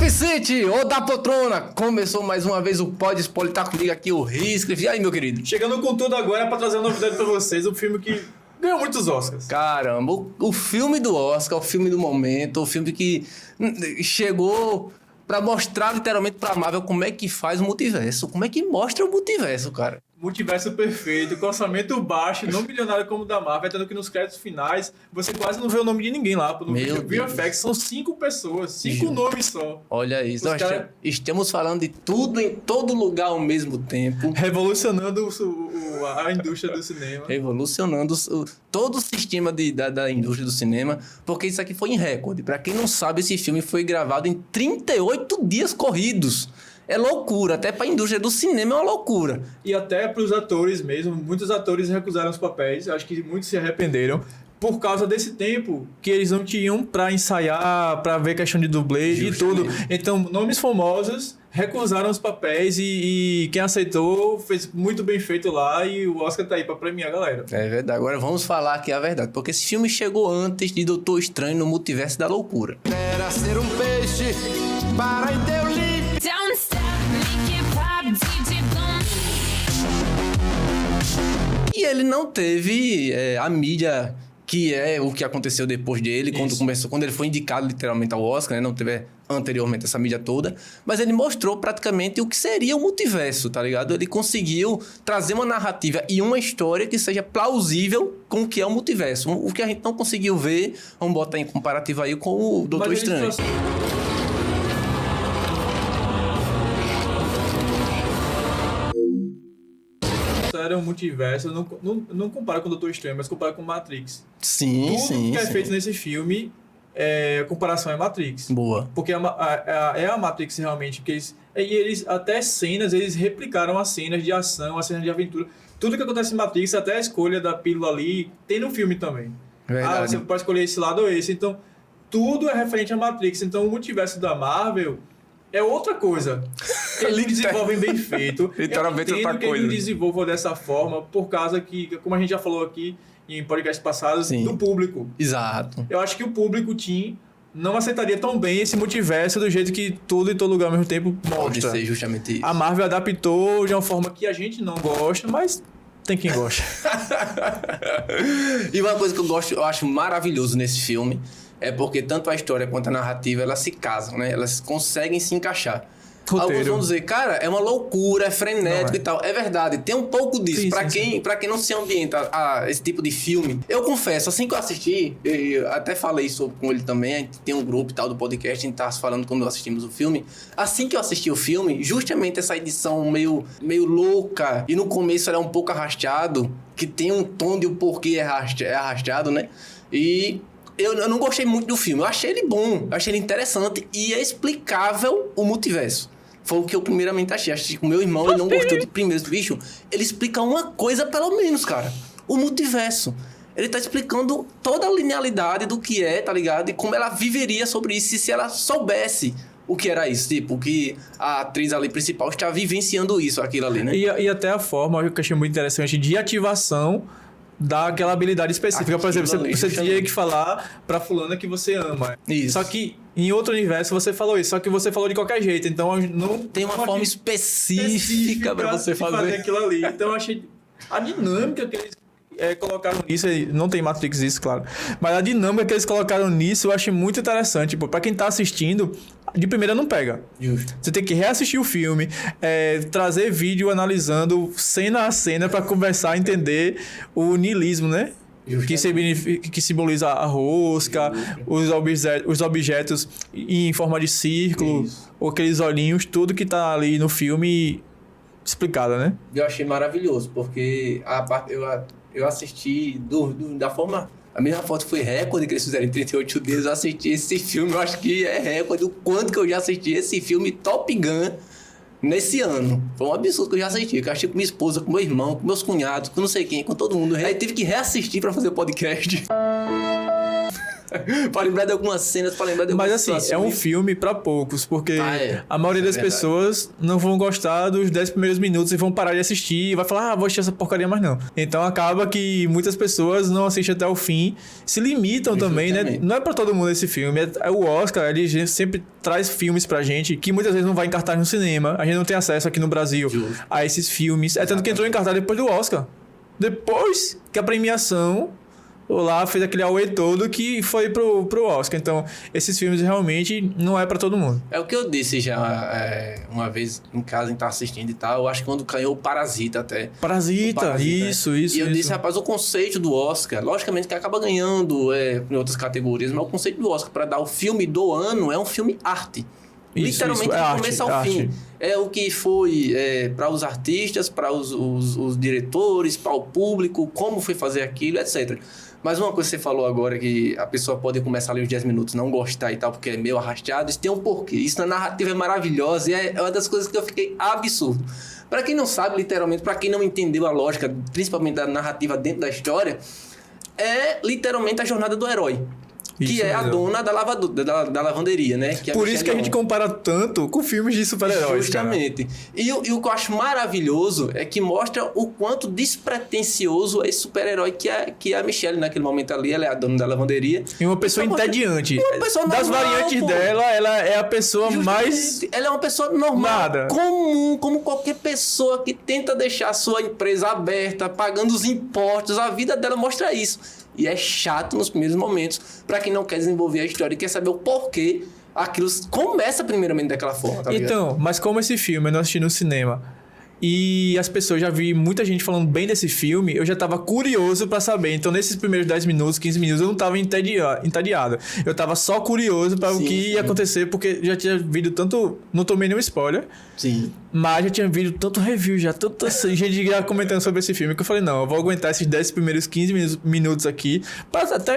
Vicente, ô da poltrona! Começou mais uma vez o Pode Spoiler, tá comigo aqui o Riscliffe. E aí, meu querido? Chegando com tudo agora pra trazer uma novidade pra vocês, um filme que ganhou muitos Oscars. Caramba, o filme do Oscar, o filme do momento, o filme que chegou pra mostrar literalmente pra Marvel como é que faz o multiverso, como é que mostra o multiverso, cara. Multiverso perfeito, com orçamento baixo, não milionário como o da Marvel, tanto que nos créditos finais você quase não vê o nome de ninguém lá. No VFX são 5 pessoas, 5 nomes só. Olha isso, nós estamos falando de tudo em todo lugar ao mesmo tempo. Revolucionando a indústria do cinema. Revolucionando todo o sistema da indústria do cinema, porque isso aqui foi em recorde. Pra quem não sabe, esse filme foi gravado em 38 dias corridos. É loucura, até pra indústria do cinema é uma loucura. E até pros atores mesmo, muitos atores recusaram os papéis, acho que muitos se arrependeram, por causa desse tempo que eles não tinham pra ensaiar, pra ver questão de dublê e tudo. Então, nomes famosos recusaram os papéis e quem aceitou fez muito bem feito lá e o Oscar tá aí pra premiar a galera. É verdade, agora vamos falar aqui a verdade, porque esse filme chegou antes de Doutor Estranho no Multiverso da Loucura. Era ser um peixe para em teu livro. E ele não teve a mídia que é o que aconteceu depois dele, quando ele foi indicado literalmente ao Oscar, né? Não teve anteriormente essa mídia toda, mas ele mostrou praticamente o que seria o multiverso, tá ligado? Ele conseguiu trazer uma narrativa e uma história que seja plausível com o que é o multiverso. O que a gente não conseguiu ver, vamos botar em comparativo aí com o Doutor Estranho. Era um multiverso, não compara com o Doutor Estranho, mas compara com Matrix. Sim, Tudo que é feito nesse filme, a comparação é Matrix. Boa. Porque é a Matrix realmente, porque eles até cenas, eles replicaram as cenas de ação, as cenas de aventura. Tudo que acontece em Matrix, até a escolha da pílula ali, tem no filme também. Verdade. Você pode escolher esse lado ou esse. Então, tudo é referente a Matrix. Então, o multiverso da Marvel é outra coisa. Eles desenvolvem bem feito. Literalmente outra coisa. Que eles desenvolvam dessa forma, por causa que, como a gente já falou aqui em podcasts passados, do público. Exato. Eu acho que o público teen não aceitaria tão bem esse multiverso do jeito que tudo e todo lugar ao mesmo tempo mostra. Pode ser justamente isso. A Marvel adaptou de uma forma que a gente não gosta, mas tem quem gosta. E uma coisa que eu acho maravilhoso nesse filme é porque tanto a história quanto a narrativa, elas se casam, né? Elas conseguem se encaixar. Roteiro. Alguns vão dizer, cara, é uma loucura, é frenético e tal. É verdade, tem um pouco disso. Sim, Pra quem não se ambienta a esse tipo de filme, eu confesso, assim que eu assisti, eu até falei sobre com ele também, a gente tem um grupo e tal do podcast, a gente tá falando quando assistimos o filme. Assim que eu assisti o filme, justamente essa edição meio louca, e no começo era um pouco arrastado, que tem um tom de o porquê é arrastado, né? E eu não gostei muito do filme. Eu achei ele bom, eu achei ele interessante e é explicável o multiverso. Foi o que eu primeiramente achei. Achei que o meu irmão ele não gostou de primeiro. Bicho, ele explica uma coisa pelo menos, cara. O multiverso. Ele tá explicando toda a linealidade do que é, tá ligado? E como ela viveria sobre isso se ela soubesse o que era isso. Tipo, que a atriz ali principal está vivenciando isso, aquilo ali, né? E até a forma que eu achei muito interessante de ativação daquela habilidade específica. Por exemplo, você tinha que falar pra fulana que você ama. Isso. Só que em outro universo você falou isso, só que você falou de qualquer jeito. Então não tem uma forma específica pra você fazer aquilo ali. Então eu achei a dinâmica que eles colocaram nisso, não tem Matrix isso, claro, mas a dinâmica que eles colocaram nisso eu achei muito interessante. Tipo, pra quem tá assistindo, de primeira não pega. Justo. Você tem que reassistir o filme, trazer vídeo analisando cena a cena pra conversar, entender o niilismo, né? Que simboliza a rosca, os objetos em forma de círculo, ou aqueles olhinhos, tudo que tá ali no filme explicado, né? Eu achei maravilhoso, porque eu assisti da forma... A mesma foto foi recorde que eles fizeram em 38 dias. Eu assisti esse filme, eu acho que é recorde o quanto que eu já assisti esse filme Top Gun nesse ano. Foi um absurdo que eu já assisti. Que eu assisti com minha esposa, com meu irmão, com meus cunhados, com não sei quem, com todo mundo. Aí tive que reassistir pra fazer o podcast. Pra lembrar de algumas cenas, pra lembrar de algumas Mas assim, situações. é um filme pra poucos, porque a maioria das verdade. pessoas não vão gostar dos 10 primeiros minutos e vão parar de assistir e vai falar, vou assistir essa porcaria mais não. Então acaba que muitas pessoas não assistem até o fim, se limitam também, né? Justamente. Não é pra todo mundo esse filme, é o Oscar, ele sempre traz filmes pra gente que muitas vezes não vai em cartaz no cinema, a gente não tem acesso aqui no Brasil Justo. a esses filmes. É tanto que entrou em cartaz depois do Oscar. Depois que a premiação lá fez aquele auê todo que foi pro Oscar. Então, esses filmes realmente não é pra todo mundo. É o que eu disse já uma vez em casa, em estar assistindo e tal. Eu acho que quando ganhou o Parasita até. Parasita, né? isso. E eu disse, rapaz, o conceito do Oscar, logicamente que acaba ganhando em outras categorias, mas o conceito do Oscar para dar o filme do ano é um filme arte. Literalmente, é do arte, começo ao arte. fim. É o que foi para os artistas, para os diretores, para o público, como foi fazer aquilo, etc. Mas uma coisa que você falou agora, que a pessoa pode começar ali os 10 minutos, não gostar e tal, porque é meio arrastado, isso tem um porquê. Isso na narrativa é maravilhosa e é uma das coisas que eu fiquei absurdo. Para quem não sabe, literalmente, para quem não entendeu a lógica, principalmente da narrativa dentro da história, é literalmente a jornada do herói. Isso Que é a mesmo. dona da lavanderia, né? Que é a Por isso que a Michelle gente Yeoh. compara tanto com filmes de super-heróis, cara. Justamente. E o que eu acho maravilhoso é que mostra o quanto despretensioso é esse super-herói que é a Michelle naquele momento ali. Ela é a dona da lavanderia. E uma pessoa Então, entediante. uma pessoa Das normal, variantes pô. dela, ela é a pessoa mais... Justamente. Ela é uma pessoa normal, Nada. comum, como qualquer pessoa que tenta deixar a sua empresa aberta, pagando os impostos. A vida dela mostra isso. E é chato nos primeiros momentos pra quem não quer desenvolver a história e quer saber o porquê aquilo começa primeiramente daquela forma. Tá ligado? Então, mas como esse filme eu não assisti no cinema e as pessoas, já vi muita gente falando bem desse filme, eu já tava curioso pra saber. Então, nesses primeiros 10 minutos, 15 minutos, eu não tava entediado. Eu tava só curioso pra o Sim, que ia sim. acontecer, porque já tinha visto tanto... Não tomei nenhum spoiler, Sim. mas já tinha visto tanto review, já tanta gente já comentando sobre esse filme, que eu falei, não, eu vou aguentar esses 10 primeiros 15 minutos aqui,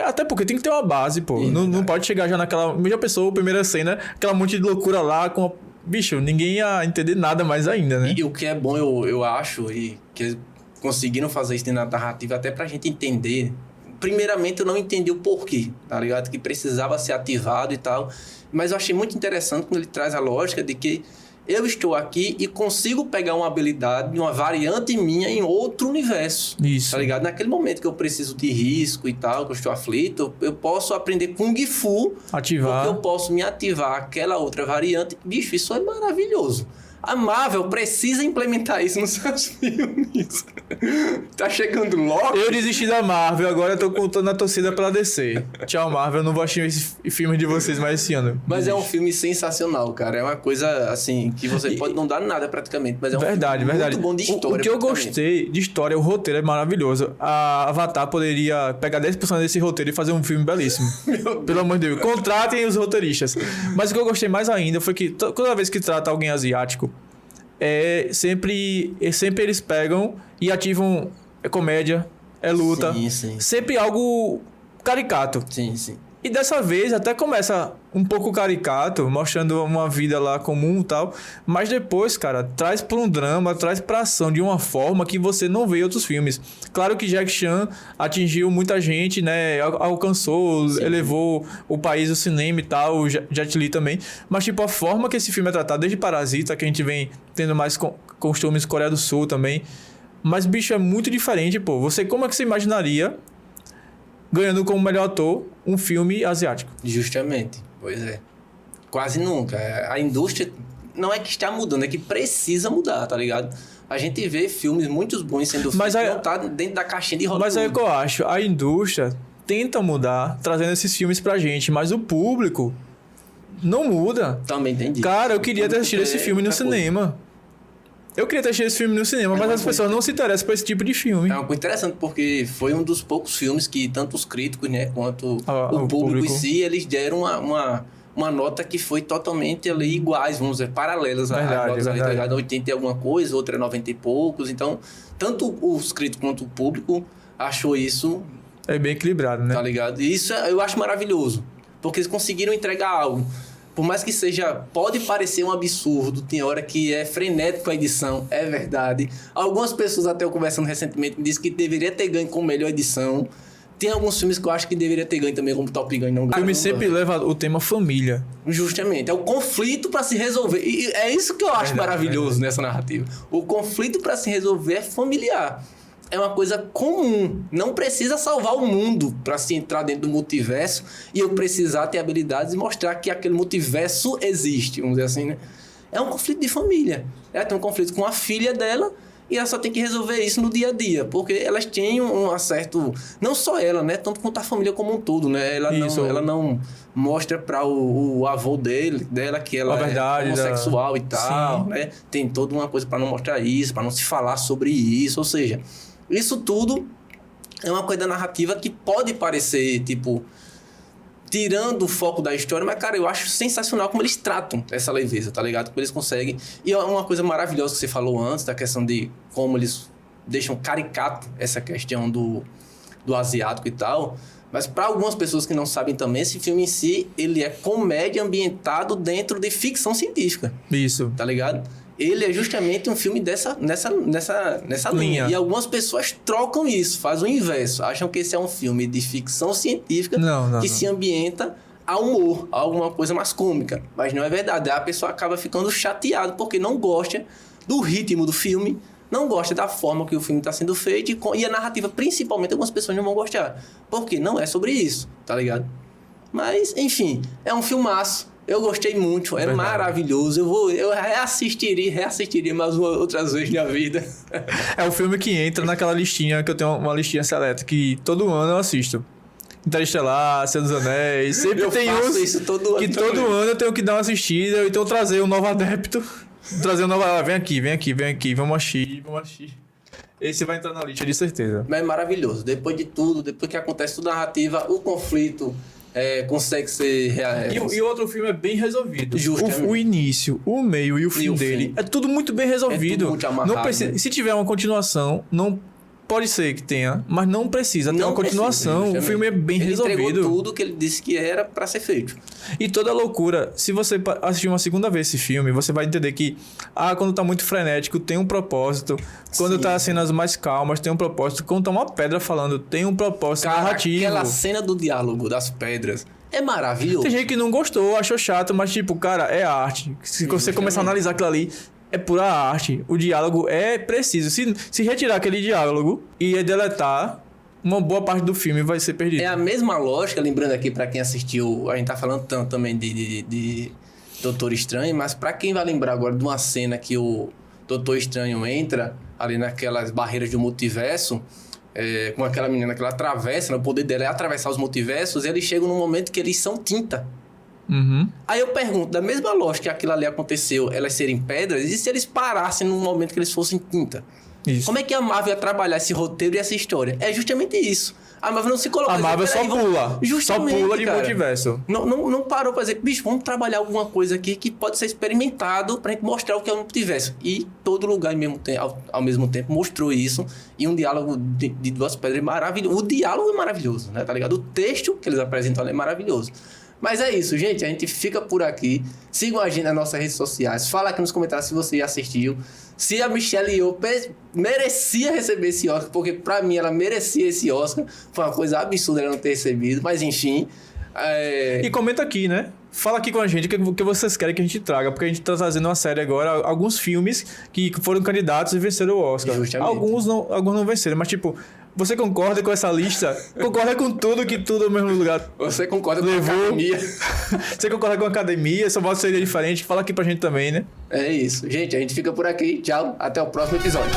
até porque tem que ter uma base, pô. Não pode chegar já naquela... Já pensou, primeira cena, aquela monte de loucura lá, com... Bicho, ninguém ia entender nada mais ainda, né? E o que é bom, eu acho, e que eles conseguiram fazer isso na narrativa até pra gente entender. Primeiramente, eu não entendi o porquê, tá ligado? Que precisava ser ativado e tal. Mas eu achei muito interessante quando ele traz a lógica de que eu estou aqui e consigo pegar uma habilidade, uma variante minha em outro universo. Isso. Tá ligado? Naquele momento que eu preciso de risco e tal, que eu estou aflito, eu posso aprender Kung Fu. Ativar. Porque eu posso me ativar aquela outra variante. Bicho, isso é maravilhoso. A Marvel precisa implementar isso nos seus filmes. Tá chegando logo. Eu desisti da Marvel, agora eu tô contando a torcida pela DC. Tchau, Marvel, eu não vou assistir esse filme de vocês mais esse ano. Mas é um filme sensacional, cara. É uma coisa, assim, que você pode não dar nada praticamente, mas é um Verdade, filme verdade. muito bom de história. O que eu praticamente. gostei de história, o roteiro é maravilhoso. A Avatar poderia pegar 10% desse roteiro e fazer um filme belíssimo. Pelo amor de Deus. Contratem os roteiristas. Mas o que eu gostei mais ainda foi que toda vez que trata alguém asiático, sempre eles pegam e ativam comédia, luta. Sim, sim. Sempre algo caricato. Sim, sim. E dessa vez até começa um pouco caricato, mostrando uma vida lá comum e tal. Mas depois, cara, traz pra um drama, traz pra ação de uma forma que você não vê em outros filmes. Claro que Jack Chan atingiu muita gente, né? Alcançou, elevou o país, o cinema e tal, o Jet Li também. Mas, tipo, a forma que esse filme é tratado, desde Parasita, que a gente vem tendo mais costumes Coreia do Sul também. Mas, bicho, é muito diferente, pô. Como é que você imaginaria ganhando como melhor ator um filme asiático? Justamente. Pois é. Quase nunca. A indústria não é que está mudando, é que precisa mudar, tá ligado? A gente vê filmes muito bons sendo Mas feitos, não tá dentro da caixinha de Hollywood. Mas aí é o que eu acho, a indústria tenta mudar, trazendo esses filmes pra gente, mas o público não muda. Também entendi. Cara, eu queria ter assistido esse filme no cinema. Eu queria ter assistido esse filme no cinema, mas as pessoas não se interessam por esse tipo de filme. É uma coisa interessante, porque foi um dos poucos filmes que tanto os críticos, né, quanto O o público em público. si, eles deram uma nota que foi totalmente ali iguais, vamos dizer, paralelas. Verdade, as notas ali, tá verdade. ligado? 80 e alguma coisa, outra é 90 e poucos. Então, tanto os críticos quanto o público achou isso, É bem equilibrado, né? tá ligado? E isso eu acho maravilhoso, porque eles conseguiram entregar algo. Por mais que seja, pode parecer um absurdo, tem hora que é frenético a edição, é verdade. Algumas pessoas, até eu conversando recentemente, me disseram que deveria ter ganho com melhor edição, Tem alguns filmes que eu acho que deveria ter ganho também, como Top Gun. Não, O filme sempre leva o tema família. Justamente. É o conflito pra se resolver. E é isso que eu acho maravilhoso nessa narrativa. O conflito pra se resolver é familiar. É uma coisa comum. Não precisa salvar o mundo pra se entrar dentro do multiverso e eu precisar ter habilidades e mostrar que aquele multiverso existe, vamos dizer assim, né? É um conflito de família. Ela tem um conflito com a filha dela e ela só tem que resolver isso no dia a dia, porque elas têm um certo... Não só ela, né? Tanto quanto a família como um todo, né? Ela não mostra para o avô dela que ela é homossexual e tal, Sim. né? Tem toda uma coisa para não mostrar isso, para não se falar sobre isso. Ou seja, isso tudo é uma coisa da narrativa que pode parecer, tipo... tirando o foco da história, mas, cara, eu acho sensacional como eles tratam essa leveza, tá ligado? Como eles conseguem. E é uma coisa maravilhosa que você falou antes, da questão de como eles deixam caricato essa questão do asiático e tal. Mas para algumas pessoas que não sabem também, esse filme em si, ele é comédia ambientado dentro de ficção científica. Isso. Tá ligado? Ele é justamente um filme nessa linha. E algumas pessoas trocam isso, fazem o inverso. Acham que esse é um filme de ficção científica que se ambienta a humor, a alguma coisa mais cômica. Mas não é verdade. A pessoa acaba ficando chateada porque não gosta do ritmo do filme, não gosta da forma que o filme está sendo feito e a narrativa, principalmente, algumas pessoas não vão gostar. Porque não é sobre isso, tá ligado? Mas, enfim, é um filmaço. Eu gostei muito, é maravilhoso. Eu reassistiria mais outras vezes na vida. É o filme que entra naquela listinha, que eu tenho uma listinha seleta, que todo ano eu assisto. Interestelar, Senhor dos Anéis, sempre tem uns isso todo ano que também. todo ano eu tenho que dar uma assistida, ou então trazer um novo adepto. Trazer um novo... vem aqui, vamos assistir. Esse vai entrar na lista, de certeza. Mas é maravilhoso. Depois de tudo, depois que acontece toda a narrativa, o conflito... consegue ser real. E o outro filme é bem resolvido. Justamente. O início, o meio e o fim dele é tudo muito bem resolvido. É tudo muito amarrado, não precisa, né? Se tiver uma continuação, não pode ser que tenha, mas não precisa ter uma continuação. O filme é bem resolvido. Ele entregou tudo que ele disse que era pra ser feito. E toda a loucura, se você assistir uma segunda vez esse filme, você vai entender que quando tá muito frenético, tem um propósito. Quando tá as cenas mais calmas, tem um propósito. Quando tá uma pedra falando, tem um propósito narrativo. Aquela cena do diálogo das pedras é maravilhoso. Tem gente que não gostou, achou chato, mas tipo, cara, é arte. Se você começar a analisar aquilo ali, é pura arte. O diálogo é preciso. Se retirar aquele diálogo e deletar, uma boa parte do filme vai ser perdida. É a mesma lógica, lembrando aqui pra quem assistiu, a gente tá falando tanto também de Doutor Estranho, mas pra quem vai lembrar agora de uma cena que o Doutor Estranho entra ali naquelas barreiras do multiverso, com aquela menina que ela atravessa, o poder dela é atravessar os multiversos, e eles chegam num momento que eles são tinta. Uhum. Aí eu pergunto, da mesma lógica que aquilo ali aconteceu, elas serem pedras, e se eles parassem num momento que eles fossem tinta? Isso. Como é que a Marvel ia trabalhar esse roteiro e essa história? É justamente isso. A Marvel não se colocou... A Marvel só pula. Justamente, só pula de cara. multiverso. Não parou pra dizer, bicho, vamos trabalhar alguma coisa aqui que pode ser experimentado pra gente mostrar o que é o multiverso. E todo lugar ao mesmo tempo mostrou isso. E um diálogo de duas pedras é maravilhoso. O diálogo é maravilhoso, né? Tá ligado? O texto que eles apresentam ali é maravilhoso. Mas é isso, gente. A gente fica por aqui. Sigam a gente nas nossas redes sociais. Fala aqui nos comentários se você já assistiu. Se a Michelle Yeoh merecia receber esse Oscar, porque pra mim ela merecia esse Oscar. Foi uma coisa absurda ela não ter recebido. Mas enfim... E comenta aqui, né? Fala aqui com a gente o que vocês querem que a gente traga. Porque a gente tá trazendo uma série agora, alguns filmes que foram candidatos e venceram o Oscar. Justamente. Alguns não venceram, mas tipo... Você concorda com essa lista? Concorda com tudo que tudo no mesmo lugar? Você concorda com a academia? Você concorda com a academia? Sua voto seria diferente? Fala aqui pra gente também, né? É isso. Gente, a gente fica por aqui. Tchau. Até o próximo episódio.